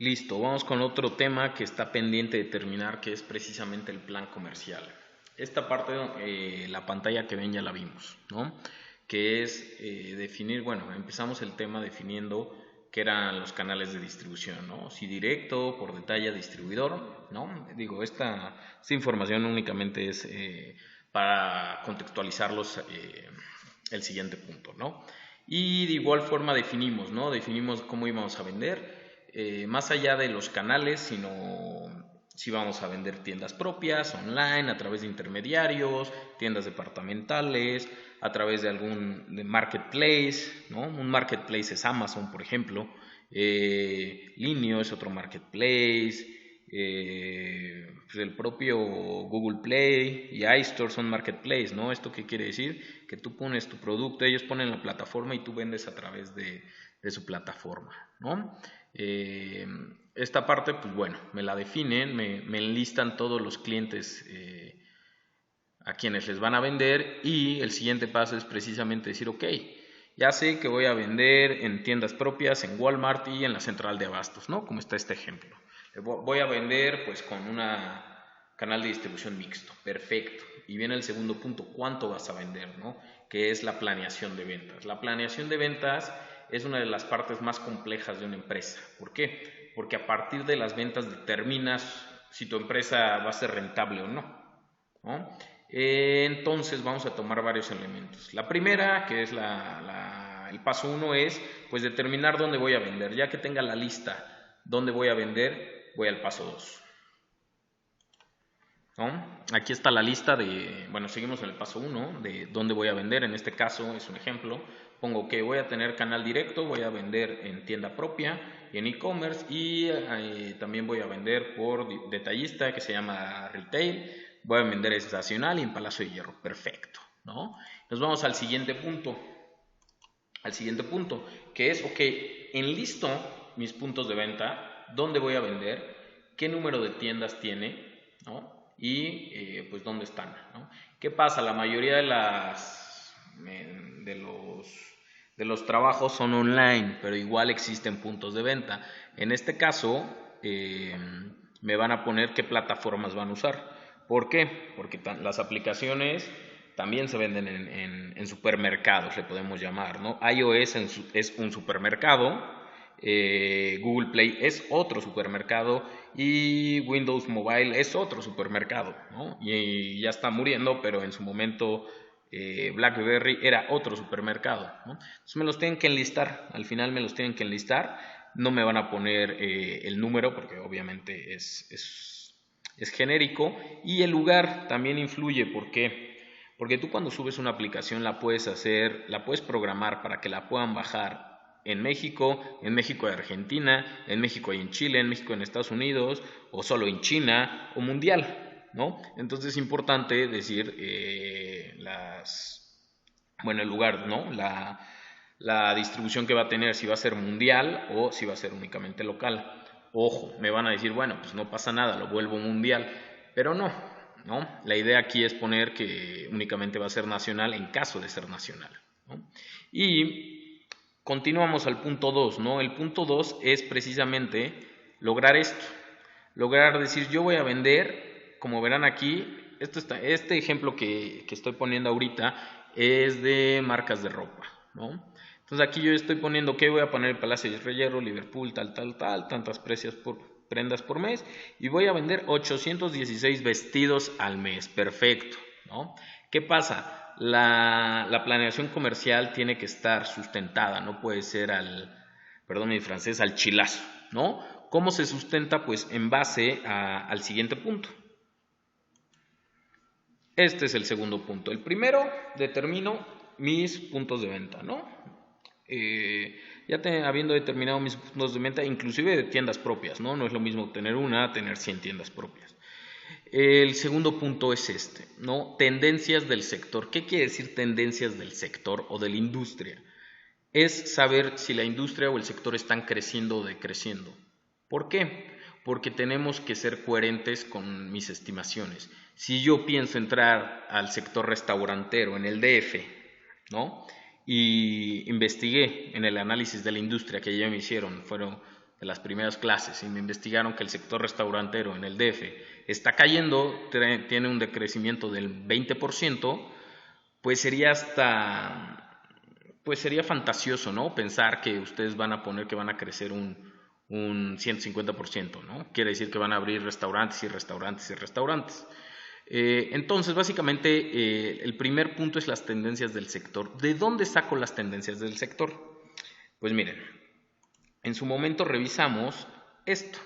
Listo, vamos con otro tema que está pendiente de terminar, que es precisamente el plan comercial. Esta parte, la pantalla que ven ya la vimos, ¿no? Que es definir, bueno, empezamos el tema definiendo qué eran los canales de distribución, ¿no? Si directo, por detalle, distribuidor, ¿no? Digo, esta información únicamente es para contextualizarlos el siguiente punto, ¿no? Y de igual forma definimos, ¿no? Definimos cómo íbamos a vender, más allá de los canales, sino si vamos a vender tiendas propias, online, a través de intermediarios, tiendas departamentales, a través de algún marketplace, ¿no? Un marketplace es Amazon, por ejemplo, Linio es otro marketplace, pues el propio Google Play y iStore son marketplace, ¿no? ¿Esto qué quiere decir? Que tú pones tu producto, ellos ponen la plataforma y tú vendes a través de su plataforma, ¿no? Eh, Esta parte, pues bueno, me la definen, me enlistan todos los clientes a quienes les van a vender, y el siguiente paso es precisamente decir, ok, ya sé que voy a vender en tiendas propias, en Walmart y en la central de abastos, ¿no? Como está este ejemplo. Voy a vender pues con una canal de distribución mixto, perfecto. Y viene el segundo punto, ¿cuánto vas a vender, no? Que es la planeación de ventas. La planeación de ventas es una de las partes más complejas de una empresa. ¿Por qué? Porque a partir de las ventas determinas si tu empresa va a ser rentable o no, ¿no? Entonces vamos a tomar varios elementos. La primera, que es el paso uno, es pues determinar dónde voy a vender. Ya que tenga la lista dónde voy a vender, voy al paso 2, ¿no? Aquí está la lista de, bueno, seguimos en el paso uno de dónde voy a vender. En este caso es un ejemplo. Pongo que voy a tener canal directo, voy a vender en tienda propia y en e-commerce, y también voy a vender por detallista, que se llama retail. Voy a vender estacional y en Palacio de Hierro. Perfecto, ¿no? Nos vamos al siguiente punto, que es, ok, enlisto mis puntos de venta, dónde voy a vender, qué número de tiendas tiene, ¿no? Y pues dónde están, ¿no? ¿Qué pasa? La mayoría de los trabajos son online, pero igual existen puntos de venta. En este caso, me van a poner qué plataformas van a usar. ¿Por qué? Porque las aplicaciones también se venden en supermercados, le podemos llamar, ¿no? iOS es un supermercado, Google Play es otro supermercado y Windows Mobile es otro supermercado, ¿no? Y ya está muriendo, pero en su momento BlackBerry era otro supermercado, ¿no? Entonces me los tienen que enlistar, al final me los tienen que enlistar, no me van a poner el número porque obviamente es genérico, y el lugar también influye. ¿Por qué? Porque tú cuando subes una aplicación la puedes programar para que la puedan bajar en México y Argentina, en México y en Chile, en México y en Estados Unidos, o solo en China, o mundial, ¿no? Entonces es importante decir bueno, el lugar, ¿no? La distribución que va a tener, si va a ser mundial o si va a ser únicamente local. Ojo, me van a decir, bueno, pues no pasa nada, lo vuelvo mundial, pero no, ¿no? La idea aquí es poner que únicamente va a ser nacional en caso de ser nacional, ¿no? Y continuamos al punto 2, ¿no? El punto 2 es precisamente lograr esto, lograr decir, yo voy a vender, como verán aquí, este ejemplo que estoy poniendo ahorita es de marcas de ropa, ¿no? Entonces aquí yo estoy poniendo que voy a poner el Palacio de Hierro, Liverpool, tal, tantas prendas por mes, y voy a vender 816 vestidos al mes, perfecto, ¿no? ¿Qué pasa? La planeación comercial tiene que estar sustentada, no puede ser perdón mi francés, al chilazo, ¿no? ¿Cómo se sustenta? Pues en base al siguiente punto. Este es el segundo punto. El primero, determino mis puntos de venta, ¿no? Habiendo determinado mis puntos de venta, inclusive de tiendas propias, ¿no? No es lo mismo tener una, tener 100 tiendas propias. El segundo punto es este, ¿no? Tendencias del sector. ¿Qué quiere decir tendencias del sector o de la industria? Es saber si la industria o el sector están creciendo o decreciendo. ¿Por qué? Porque tenemos que ser coherentes con mis estimaciones. Si yo pienso entrar al sector restaurantero en el DF, ¿no? Y investigué en el análisis de la industria que ya me hicieron, de las primeras clases y me investigaron que el sector restaurantero en el DF está cayendo, tiene un decrecimiento del 20%, pues sería pues sería fantasioso, ¿no? Pensar que ustedes van a poner que van a crecer un 150%, ¿no? Quiere decir que van a abrir restaurantes y restaurantes y restaurantes. Entonces, básicamente, el primer punto es las tendencias del sector. ¿De dónde saco las tendencias del sector? Pues miren, en su momento revisamos esto,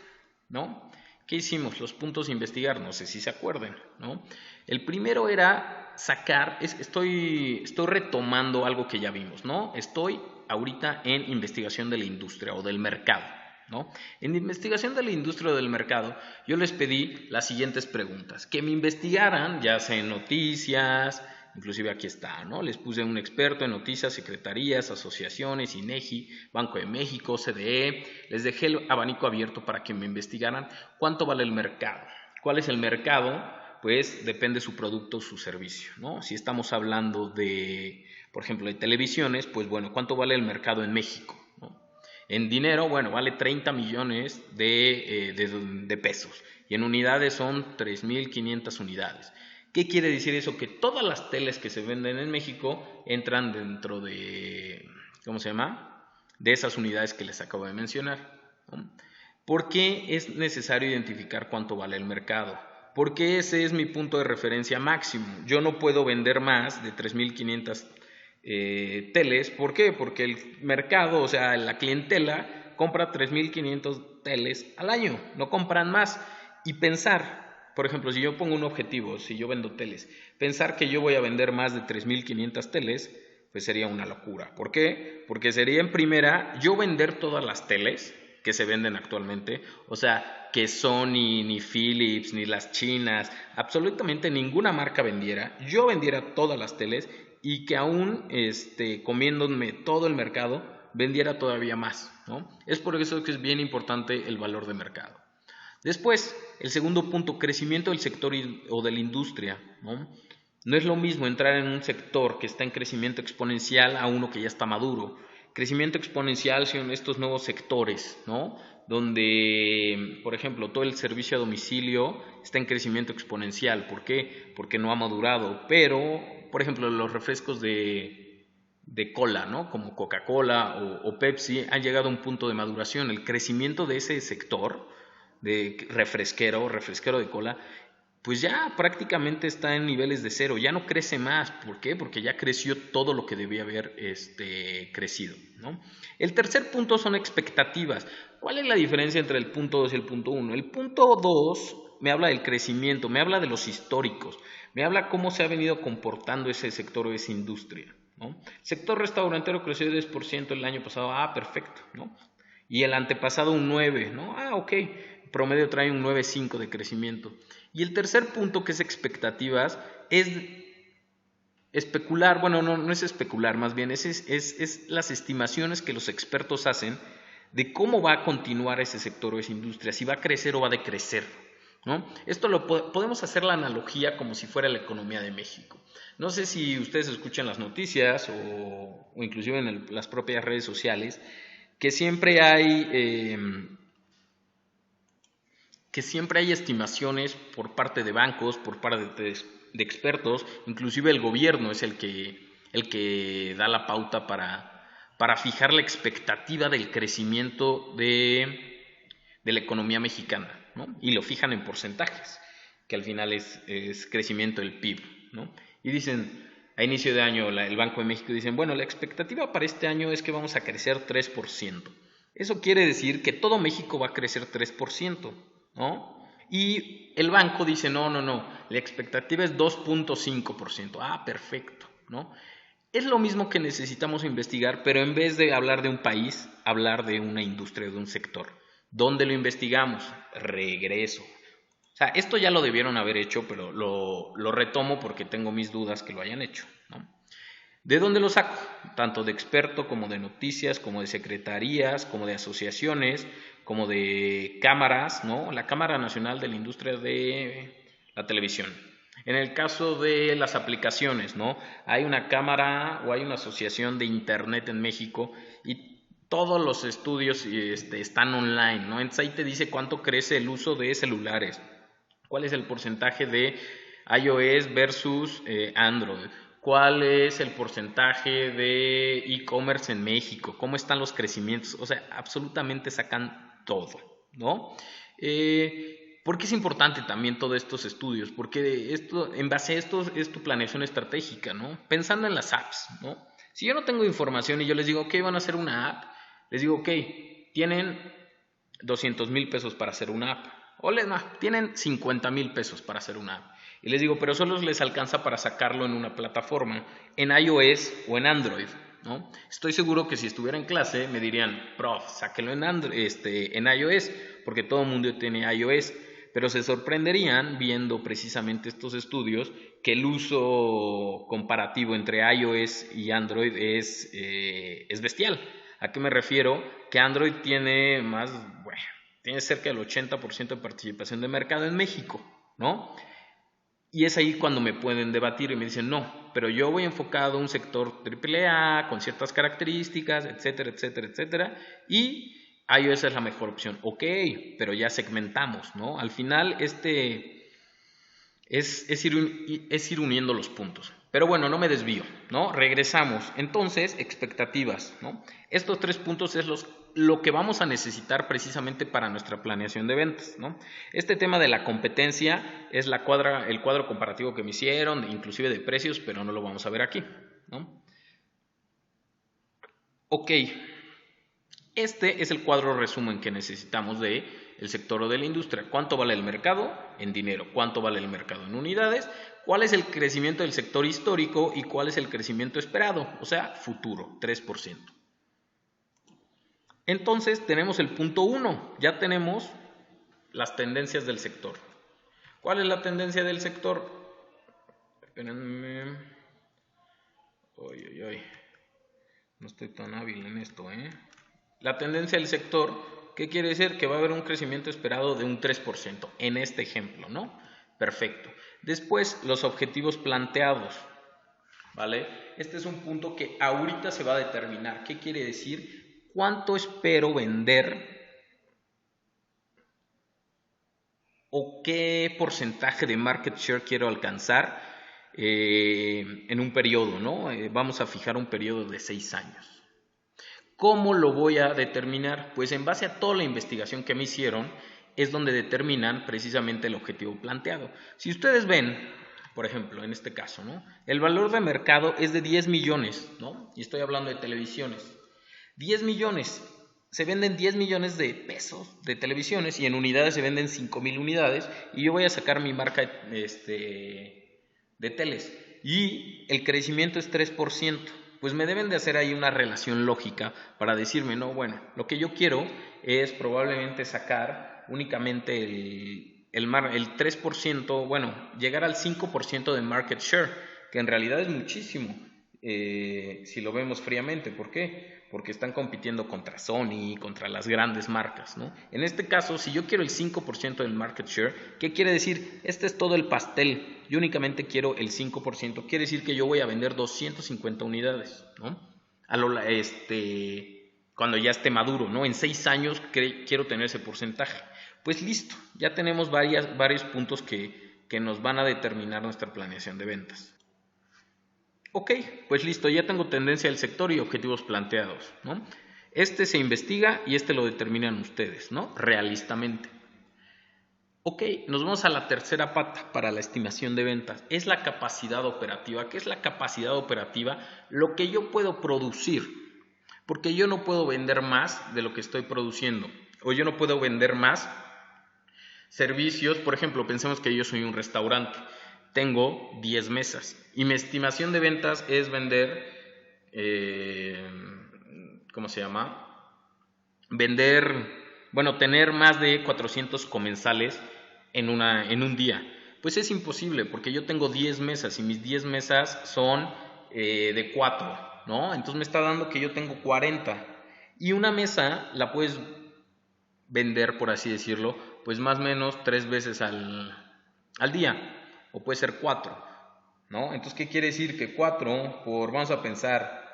¿no? ¿Qué hicimos? Los puntos a investigar, no sé si se acuerdan, ¿no? El primero era sacar, estoy retomando algo que ya vimos, ¿no? Estoy ahorita en investigación de la industria o del mercado, ¿no? En investigación de la industria o del mercado, yo les pedí las siguientes preguntas, que me investigaran, ya sea en noticias, inclusive aquí está, ¿no? Les puse un experto en noticias, secretarías, asociaciones, INEGI, Banco de México, CDE. Les dejé el abanico abierto para que me investigaran cuánto vale el mercado. ¿Cuál es el mercado? Pues depende su producto o su servicio, ¿no? Si estamos hablando de, por ejemplo, de televisiones, pues bueno, ¿cuánto vale el mercado en México? ¿No? En dinero, bueno, vale 30 millones de pesos y en unidades son 3.500 unidades. ¿Qué quiere decir eso? Que todas las teles que se venden en México entran dentro de, ¿cómo se llama? De esas unidades que les acabo de mencionar, ¿no? ¿Por qué es necesario identificar cuánto vale el mercado? Porque ese es mi punto de referencia máximo. Yo no puedo vender más de 3.500 teles. ¿Por qué? Porque el mercado, o sea, la clientela compra 3.500 teles al año, no compran más. Y pensar, por ejemplo, si yo pongo un objetivo, si yo vendo teles, pensar que yo voy a vender más de 3.500 teles, pues sería una locura. ¿Por qué? Porque sería en primera yo vender todas las teles que se venden actualmente, o sea, que Sony, ni Philips, ni las chinas, absolutamente ninguna marca vendiera, yo vendiera todas las teles y que aún comiéndome todo el mercado, vendiera todavía más, ¿no? Es por eso que es bien importante el valor de mercado. Después, el segundo punto, crecimiento del sector o de la industria, ¿no? No es lo mismo entrar en un sector que está en crecimiento exponencial a uno que ya está maduro. Crecimiento exponencial son estos nuevos sectores, ¿no? Donde, por ejemplo, todo el servicio a domicilio está en crecimiento exponencial. ¿Por qué? Porque no ha madurado. Pero, por ejemplo, los refrescos de cola, ¿no? Como Coca-Cola o Pepsi han llegado a un punto de maduración. El crecimiento de ese sector de refresquero de cola, pues ya prácticamente está en niveles de cero, ya no crece más. ¿Por qué? Porque ya creció todo lo que debía haber crecido, ¿no? El tercer punto son expectativas. ¿Cuál es la diferencia entre el punto 2 y el punto 1? El punto 2 me habla del crecimiento, me habla de los históricos, me habla cómo se ha venido comportando ese sector o esa industria, ¿no? El sector restaurantero creció 10% el año pasado, perfecto, ¿no? Y el antepasado un 9%, ¿no? Ok, promedio trae un 9,5 de crecimiento. Y el tercer punto, que es expectativas, es especular, bueno, no es especular, más bien es las estimaciones que los expertos hacen de cómo va a continuar ese sector o esa industria, si va a crecer o va a decrecer, ¿no? Esto podemos hacer la analogía como si fuera la economía de México. No sé si ustedes escuchan las noticias o inclusive en las propias redes sociales, que siempre hay estimaciones por parte de bancos, por parte de expertos, inclusive el gobierno es el que da la pauta para fijar la expectativa del crecimiento de la economía mexicana, ¿no? Y lo fijan en porcentajes, que al final es crecimiento del PIB, ¿no? Y dicen, a inicio de año, el Banco de México dicen, bueno, la expectativa para este año es que vamos a crecer 3%. Eso quiere decir que todo México va a crecer 3%, ¿no? Y el banco dice, no, la expectativa es 2,5%. Perfecto, ¿no? Es lo mismo que necesitamos investigar, pero en vez de hablar de un país, hablar de una industria, de un sector. ¿Dónde lo investigamos? Regreso. O sea, esto ya lo debieron haber hecho, pero lo retomo porque tengo mis dudas que lo hayan hecho, ¿no? ¿De dónde lo saco? Tanto de experto como de noticias, como de secretarías, como de asociaciones, como de cámaras, ¿no? La Cámara Nacional de la Industria de la Televisión. En el caso de las aplicaciones, ¿no? Hay una cámara o hay una asociación de Internet en México y todos los estudios están online, ¿no? Entonces ahí te dice cuánto crece el uso de celulares, cuál es el porcentaje de iOS versus Android, cuál es el porcentaje de e-commerce en México, cómo están los crecimientos, o sea, absolutamente sacan todo, ¿no? ¿Por qué es importante también todos estos estudios? Porque en base a esto es tu planeación estratégica, ¿no? Pensando en las apps, ¿no? Si yo no tengo información y yo les digo, ok, van a hacer una app, les digo, ok, tienen 200,000 pesos para hacer una app, o tienen 50,000 pesos para hacer una app. Y les digo, pero solo les alcanza para sacarlo en una plataforma, en iOS o en Android, ¿no? Estoy seguro que si estuviera en clase me dirían, prof, sáquelo en iOS, porque todo el mundo tiene iOS, pero se sorprenderían viendo precisamente estos estudios que el uso comparativo entre iOS y Android es bestial. ¿A qué me refiero? Que Android tiene tiene cerca del 80% de participación de mercado en México, ¿no? Y es ahí cuando me pueden debatir y me dicen, no, pero yo voy enfocado a un sector AAA con ciertas características, etcétera, etcétera, etcétera, y iOS es la mejor opción. Ok, pero ya segmentamos, ¿no? Al final es ir uniendo los puntos. Pero bueno, no me desvío, ¿no? Regresamos. Entonces, expectativas, ¿no? Estos 3 puntos es lo que vamos a necesitar precisamente para nuestra planeación de ventas, ¿no? Este tema de la competencia es el cuadro comparativo que me hicieron, inclusive de precios, pero no lo vamos a ver aquí, ¿no? Ok, este es el cuadro resumen que necesitamos de el sector o de la industria. ¿Cuánto vale el mercado en dinero? ¿Cuánto vale el mercado en unidades? ¿Cuál es el crecimiento del sector histórico y cuál es el crecimiento esperado? O sea, futuro, 3%. Entonces tenemos el punto 1, ya tenemos las tendencias del sector. ¿Cuál es la tendencia del sector? Espérenme. No estoy tan hábil en esto, La tendencia del sector, ¿qué quiere decir? Que va a haber un crecimiento esperado de un 3% en este ejemplo, ¿no? Perfecto. Después, los objetivos planteados, ¿vale? Este es un punto que ahorita se va a determinar. ¿Qué quiere decir? ¿Cuánto espero vender? ¿O qué porcentaje de market share quiero alcanzar en un periodo, ¿no? Vamos a fijar un periodo de 6 años. ¿Cómo lo voy a determinar? Pues en base a toda la investigación que me hicieron, es donde determinan precisamente el objetivo planteado. Si ustedes ven, por ejemplo, en este caso, ¿no? El valor de mercado es de 10 millones, ¿no? Y estoy hablando de televisiones. 10 millones, se venden 10 millones de pesos de televisiones y en unidades se venden 5,000 unidades y yo voy a sacar mi marca de teles y el crecimiento es 3%. Pues me deben de hacer ahí una relación lógica para decirme, no, bueno, lo que yo quiero es probablemente sacar únicamente el 3%, bueno, llegar al 5% de market share, que en realidad es muchísimo, si lo vemos fríamente. ¿Por qué? Porque están compitiendo contra Sony, contra las grandes marcas, ¿no? En este caso, si yo quiero el 5% del market share, ¿qué quiere decir? Este es todo el pastel, yo únicamente quiero el 5%, quiere decir que yo voy a vender 250 unidades, ¿no? Cuando ya esté maduro, ¿no? En 6 años quiero tener ese porcentaje. Pues listo, ya tenemos varios puntos que nos van a determinar nuestra planeación de ventas. Ok, pues listo, ya tengo tendencia del sector y objetivos planteados, ¿no? Este se investiga y este lo determinan ustedes, ¿no? Realistamente. Ok, nos vamos a la tercera pata para la estimación de ventas. Es la capacidad operativa. ¿Qué es la capacidad operativa? Lo que yo puedo producir. Porque yo no puedo vender más de lo que estoy produciendo. O yo no puedo vender más servicios. Por ejemplo, pensemos que yo soy un restaurante. Tengo 10 mesas y mi estimación de ventas es vender, tener más de 400 comensales en un día. Pues es imposible porque yo tengo 10 mesas y mis 10 mesas son de 4, ¿no? Entonces me está dando que yo tengo 40 y una mesa la puedes vender, por así decirlo, pues más o menos 3 veces al día. O puede ser 4, ¿no? Entonces, ¿qué quiere decir? Que 4 vamos a pensar,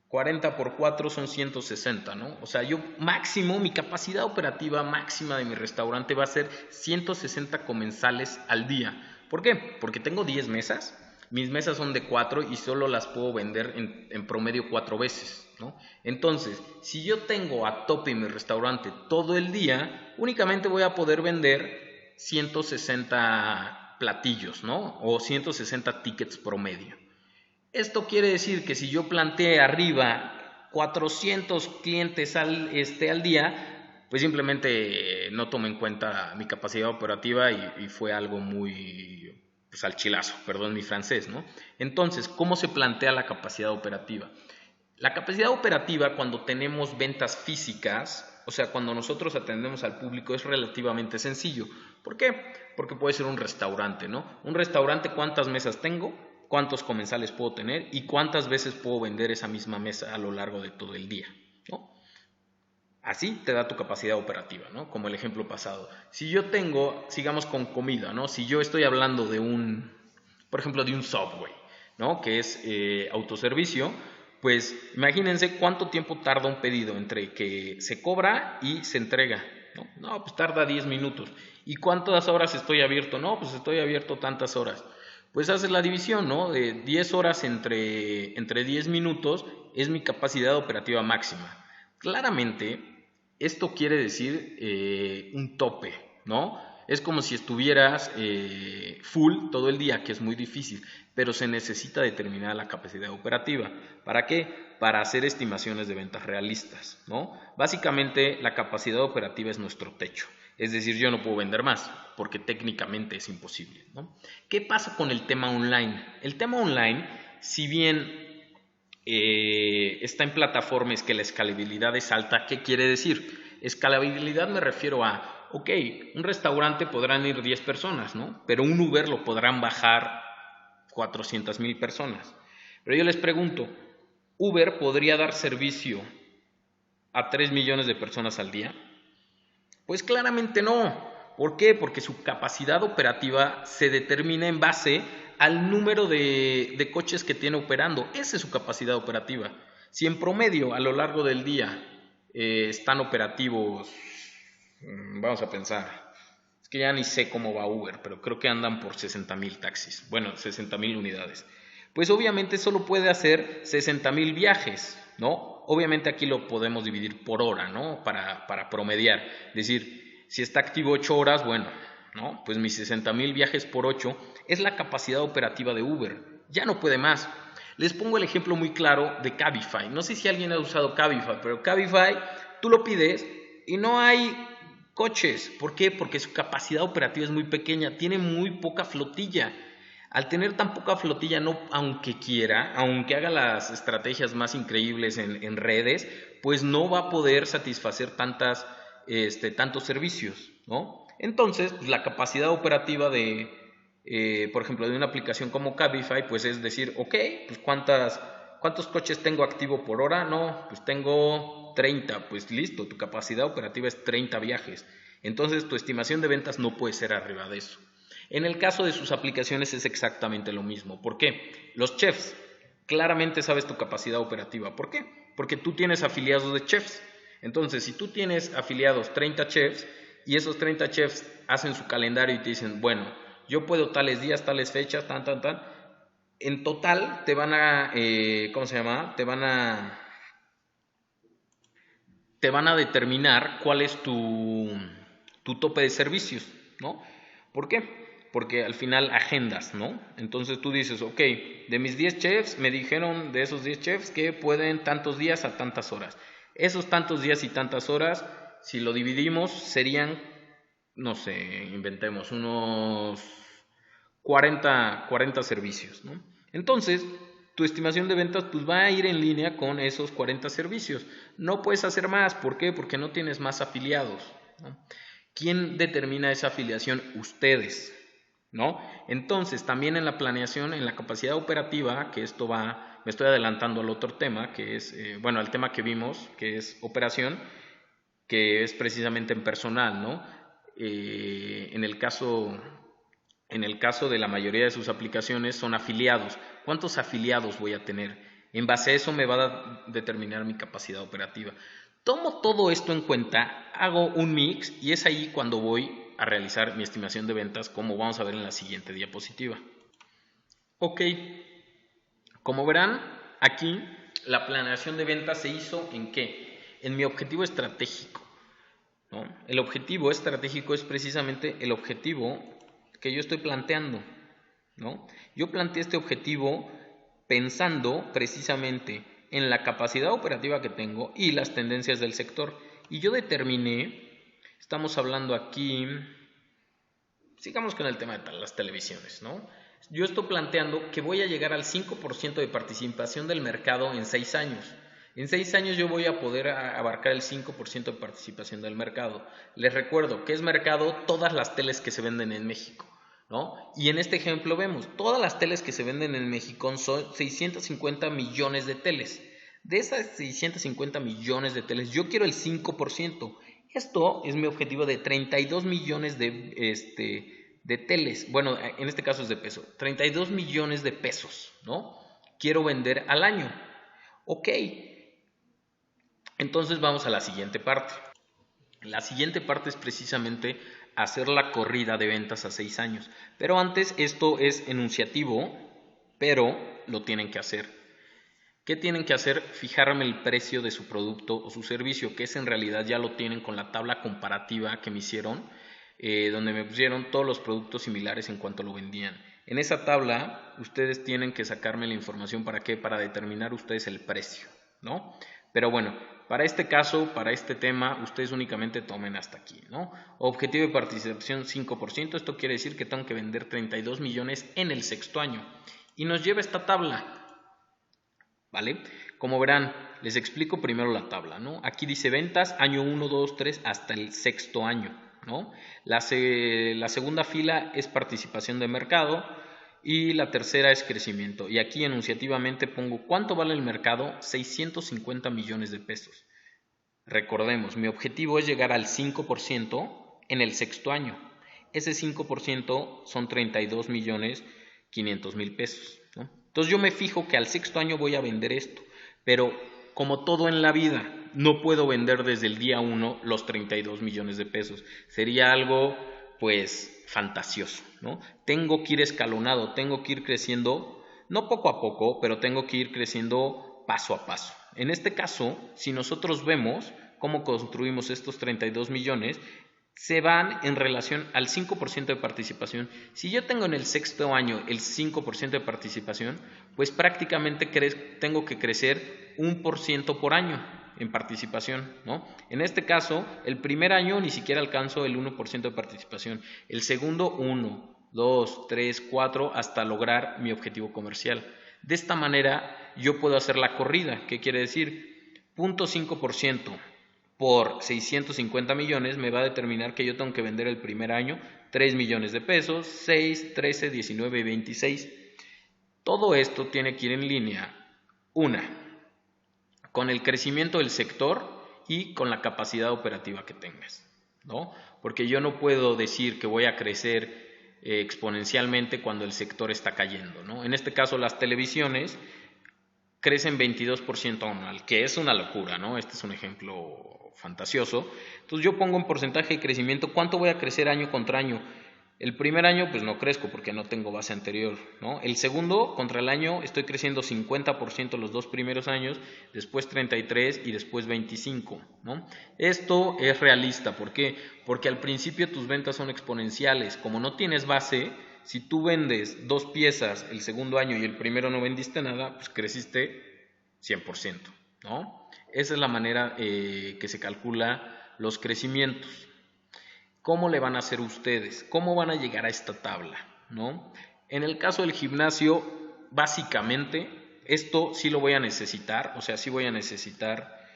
40 por 4 son 160, ¿no? O sea, yo máximo, mi capacidad operativa máxima de mi restaurante va a ser 160 comensales al día. ¿Por qué? Porque tengo 10 mesas, mis mesas son de 4 y solo las puedo vender en promedio 4 veces, ¿no? Entonces, si yo tengo a tope mi restaurante todo el día, únicamente voy a poder vender 160 platillos, ¿no? O 160 tickets promedio. Esto quiere decir que si yo planteé arriba 400 clientes al día, pues simplemente no tomé en cuenta mi capacidad operativa y fue algo muy pues, al chilazo, perdón mi francés, ¿no? Entonces, ¿cómo se plantea la capacidad operativa? La capacidad operativa cuando tenemos ventas físicas, o sea, cuando nosotros atendemos al público, es relativamente sencillo. ¿Por qué? Porque puede ser un restaurante, ¿no? Un restaurante, ¿cuántas mesas tengo? ¿Cuántos comensales puedo tener? ¿Y cuántas veces puedo vender esa misma mesa a lo largo de todo el día? ¿No? Así te da tu capacidad operativa, ¿no? Como el ejemplo pasado. Si yo tengo, sigamos con comida, ¿no? Si yo estoy hablando de por ejemplo, de un Subway, ¿no? Que es autoservicio, pues imagínense cuánto tiempo tarda un pedido entre que se cobra y se entrega, ¿no? No, pues tarda 10 minutos. ¿Y cuántas horas estoy abierto? No, pues estoy abierto tantas horas. Pues haces la división, ¿no? De 10 horas entre 10 minutos es mi capacidad operativa máxima. Claramente, esto quiere decir un tope, ¿no? Es como si estuvieras full todo el día, que es muy difícil, pero se necesita determinar la capacidad operativa. ¿Para qué? Para hacer estimaciones de ventas realistas, ¿no? Básicamente, la capacidad operativa es nuestro techo. Es decir, yo no puedo vender más, porque técnicamente es imposible, ¿no? ¿Qué pasa con el tema online? El tema online, si bien está en plataformas que la escalabilidad es alta. ¿Qué quiere decir? Escalabilidad me refiero a, ok, un restaurante podrán ir 10 personas, ¿no? Pero un Uber lo podrán bajar 400,000 personas. Pero yo les pregunto, ¿Uber podría dar servicio a 3 millones de personas al día? Pues claramente no. ¿Por qué? Porque su capacidad operativa se determina en base al número de coches que tiene operando. Esa es su capacidad operativa. Si en promedio a lo largo del día están operativos, vamos a pensar, es que ya ni sé cómo va Uber, pero creo que andan por 60,000 taxis, bueno, 60,000 unidades. Pues obviamente solo puede hacer 60,000 viajes, ¿no? Obviamente aquí lo podemos dividir por hora, ¿no? Para promediar. Es decir, si está activo 8 horas, bueno, ¿no? Pues mis 60,000 viajes por 8 es la capacidad operativa de Uber. Ya no puede más. Les pongo el ejemplo muy claro de Cabify. No sé si alguien ha usado Cabify, pero Cabify tú lo pides y no hay coches. ¿Por qué? Porque su capacidad operativa es muy pequeña, tiene muy poca flotilla. Al tener tan poca flotilla, no, aunque quiera, aunque haga las estrategias más increíbles en redes, pues no va a poder satisfacer tantos servicios, ¿no? Entonces, pues la capacidad operativa por ejemplo, de una aplicación como Cabify, pues es decir, ok, pues ¿cuántos coches tengo activo por hora? No, pues tengo 30, pues listo, tu capacidad operativa es 30 viajes. Entonces, tu estimación de ventas no puede ser arriba de eso. En el caso de sus aplicaciones es exactamente lo mismo. ¿Por qué? Los chefs, claramente sabes tu capacidad operativa. ¿Por qué? Porque tú tienes afiliados de chefs. Entonces, si tú tienes afiliados 30 chefs y esos 30 chefs hacen su calendario y te dicen, bueno, yo puedo tales días, tales fechas, en total te van a, ¿cómo se llama? Te van a determinar cuál es tu tope de servicios, ¿no? ¿Por qué? Porque al final agendas, ¿no? Entonces tú dices, ok, de mis 10 chefs, me dijeron de esos 10 chefs que pueden tantos días a tantas horas. Esos tantos días y tantas horas, si lo dividimos, serían, no sé, inventemos, unos 40 servicios, ¿no? Entonces, tu estimación de ventas pues va a ir en línea con esos 40 servicios. No puedes hacer más. ¿Por qué? Porque no tienes más afiliados, ¿no? ¿Quién determina esa afiliación? Ustedes, ¿no? Entonces, también en la planeación, en la capacidad operativa, que esto va, me estoy adelantando al otro tema, que es, bueno, al tema que vimos, que es operación, que es precisamente en personal, ¿no? En el caso de la mayoría de sus aplicaciones son afiliados. ¿Cuántos afiliados voy a tener? En base a eso me va a determinar mi capacidad operativa. Tomo todo esto en cuenta, hago un mix y es ahí cuando voy a realizar mi estimación de ventas, como vamos a ver en la siguiente diapositiva. Ok, como verán, aquí la planeación de ventas se hizo ¿en qué? En mi objetivo estratégico, ¿no? El objetivo estratégico es precisamente el objetivo que yo estoy planteando, ¿no? Yo planteé este objetivo pensando precisamente en la capacidad operativa que tengo y las tendencias del sector. Y yo determiné, estamos hablando aquí, sigamos con el tema de las televisiones, ¿no? Yo estoy planteando que voy a llegar al 5% de participación del mercado en 6 años. En 6 años yo voy a poder abarcar el 5% de participación del mercado. Les recuerdo que es mercado todas las teles que se venden en México, ¿no? Y en este ejemplo vemos, todas las teles que se venden en México son 650 millones de teles. De esas 650 millones de teles, yo quiero el 5%. Esto es mi objetivo de 32 millones de teles. Bueno, en este caso es de peso. 32 millones de pesos, ¿no? Quiero vender al año. Ok. Entonces vamos a la siguiente parte. La siguiente parte es precisamente hacer la corrida de ventas a 6 años. Pero antes, esto es enunciativo, pero lo tienen que hacer. ¿Qué tienen que hacer? Fijarme el precio de su producto o su servicio, que es en realidad ya lo tienen con la tabla comparativa que me hicieron, donde me pusieron todos los productos similares en cuanto lo vendían. En esa tabla ustedes tienen que sacarme la información. ¿Para qué? Para determinar ustedes el precio, ¿no? Pero bueno, para este caso, para este tema, ustedes únicamente tomen hasta aquí, ¿no? Objetivo de participación 5%, esto quiere decir que tengo que vender 32 millones en el sexto año. Y nos lleva esta tabla, ¿vale? Como verán, les explico primero la tabla, ¿no? Aquí dice ventas, año 1, 2, 3, hasta el sexto año, ¿no? La segunda fila es participación de mercado y la tercera es crecimiento. Y aquí enunciativamente pongo ¿cuánto vale el mercado? 650 millones de pesos. Recordemos, mi objetivo es llegar al 5% en el sexto año. Ese 5% son 32 millones 500 mil pesos, ¿no? Entonces yo me fijo que al sexto año voy a vender esto, pero como todo en la vida, no puedo vender desde el día 1 los 32 millones de pesos. Sería algo, pues, fantasioso, ¿no? Tengo que ir escalonado, tengo que ir creciendo, no poco a poco, pero tengo que ir creciendo paso a paso. En este caso, si nosotros vemos cómo construimos estos 32 millones, se van en relación al 5% de participación. Si yo tengo en el sexto año el 5% de participación, pues prácticamente tengo que crecer 1% por año en participación, ¿no? En este caso, el primer año ni siquiera alcanzo el 1% de participación. El segundo, 1, 2, 3, 4, hasta lograr mi objetivo comercial. De esta manera, yo puedo hacer la corrida. ¿Qué quiere decir? 0.5% por 650 millones me va a determinar que yo tengo que vender el primer año 3 millones de pesos, 6, 13, 19 y 26. Todo esto tiene que ir en línea, con el crecimiento del sector y con la capacidad operativa que tengas, ¿no? Porque yo no puedo decir que voy a crecer exponencialmente cuando el sector está cayendo, ¿no? En este caso las televisiones crecen 22% anual, que es una locura, ¿no? Este es un ejemplo fantasioso. Entonces yo pongo un porcentaje de crecimiento, ¿cuánto voy a crecer año contra año? El primer año pues no crezco porque no tengo base anterior, ¿no? El segundo contra el año estoy creciendo 50% los 2 primeros años, después 33 y después 25, ¿no? Esto es realista, ¿por qué? Porque al principio tus ventas son exponenciales, como no tienes base, si tú vendes 2 piezas el segundo año y el primero no vendiste nada, pues creciste 100%, ¿no? Esa es la manera que se calcula los crecimientos. ¿Cómo le van a hacer ustedes? ¿Cómo van a llegar a esta tabla? ¿No? En el caso del gimnasio, básicamente, esto sí lo voy a necesitar, o sea, sí voy a necesitar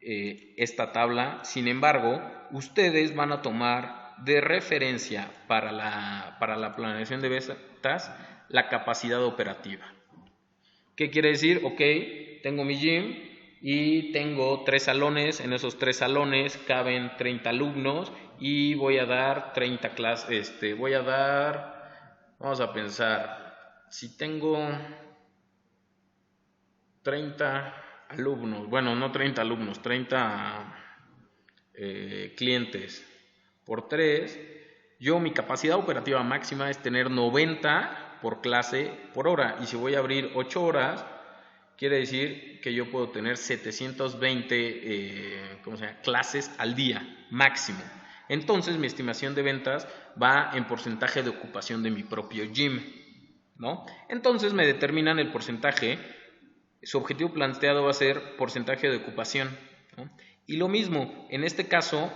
esta tabla. Sin embargo, ustedes van a tomar de referencia para la planeación de ventas la capacidad operativa. ¿Qué quiere decir? Ok, tengo mi gym y tengo 3 salones, en esos 3 salones caben 30 alumnos y voy a dar 30 clases, vamos a pensar, si tengo 30 alumnos, bueno, no 30 alumnos, 30 clientes por 3, yo mi capacidad operativa máxima es tener 90 por clase por hora. Y si voy a abrir 8 horas, quiere decir que yo puedo tener 720 clases al día máximo. Entonces mi estimación de ventas va en porcentaje de ocupación de mi propio gym, ¿no? Entonces me determinan el porcentaje, su objetivo planteado va a ser porcentaje de ocupación, ¿no? Y lo mismo, en este caso,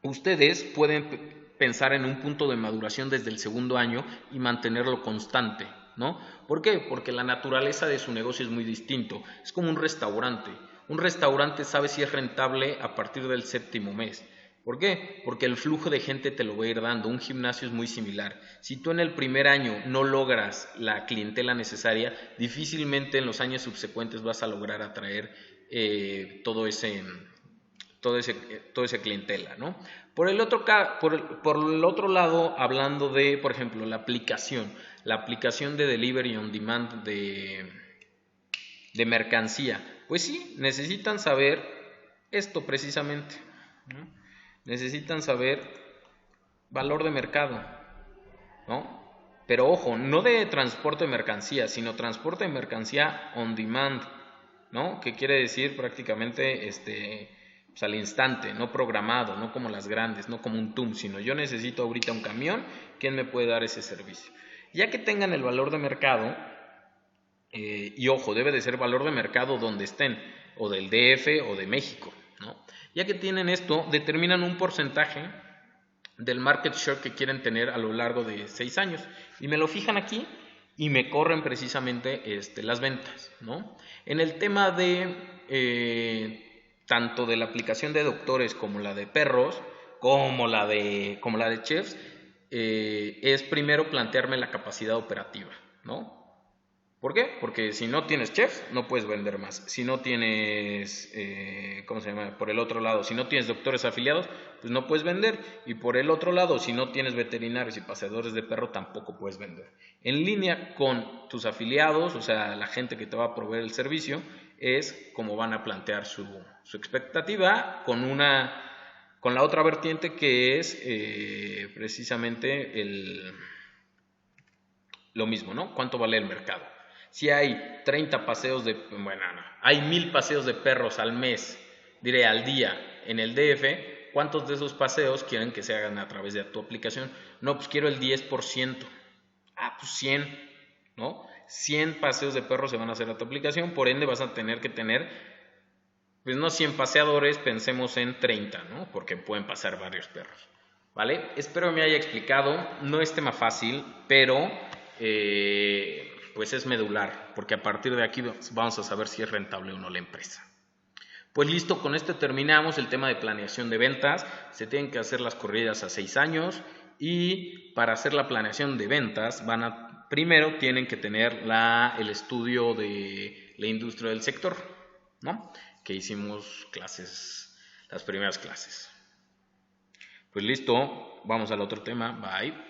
ustedes pueden pensar en un punto de maduración desde el segundo año y mantenerlo constante, ¿no? ¿Por qué? Porque la naturaleza de su negocio es muy distinto. Es como un restaurante. Un restaurante sabe si es rentable a partir del 7º mes. ¿Por qué? Porque el flujo de gente te lo va a ir dando. Un gimnasio es muy similar. Si tú en el primer año no logras la clientela necesaria, difícilmente en los años subsecuentes vas a lograr atraer todo ese clientela, ¿no? Por el otro lado, hablando de, por ejemplo, la aplicación de delivery on demand de mercancía, pues sí, necesitan saber esto precisamente, ¿no? Necesitan saber valor de mercado, ¿no? Pero ojo, no de transporte de mercancía, sino transporte de mercancía on demand, ¿no? Que quiere decir prácticamente pues al instante, no programado, no como las grandes, no como un TUM, sino yo necesito ahorita un camión, ¿quién me puede dar ese servicio? Ya que tengan el valor de mercado, y ojo, debe de ser valor de mercado donde estén, o del DF o de México, ¿no? Ya que tienen esto, determinan un porcentaje del market share que quieren tener a lo largo de 6 años y me lo fijan aquí y me corren precisamente las ventas, ¿no? En el tema de tanto de la aplicación de doctores como la de perros, como la de chefs, es primero plantearme la capacidad operativa, ¿no? ¿Por qué? Porque si no tienes chef, no puedes vender más. Si no tienes, Por el otro lado, si no tienes doctores afiliados, pues no puedes vender. Y por el otro lado, si no tienes veterinarios y paseadores de perro, tampoco puedes vender. En línea con tus afiliados, o sea, la gente que te va a proveer el servicio, es como van a plantear su expectativa con la otra vertiente que es precisamente lo mismo, ¿no? ¿Cuánto vale el mercado? Si hay 30 paseos hay 1000 paseos de perros al mes, diré al día en el DF, ¿cuántos de esos paseos quieren que se hagan a través de tu aplicación? No, pues quiero el 10%. Pues 100, ¿no? 100 paseos de perros se van a hacer a tu aplicación, por ende vas a tener que tener, pues no 100 paseadores, pensemos en 30, ¿no? Porque pueden pasar varios perros, ¿vale? Espero me haya explicado, no es tema fácil, pero pues es medular, porque a partir de aquí vamos a saber si es rentable o no la empresa. Pues listo, con esto terminamos el tema de planeación de ventas. Se tienen que hacer las corridas a 6 años y para hacer la planeación de ventas primero tienen que tener el estudio de la industria del sector, ¿no? Que hicimos las primeras clases. Pues listo, vamos al otro tema, bye.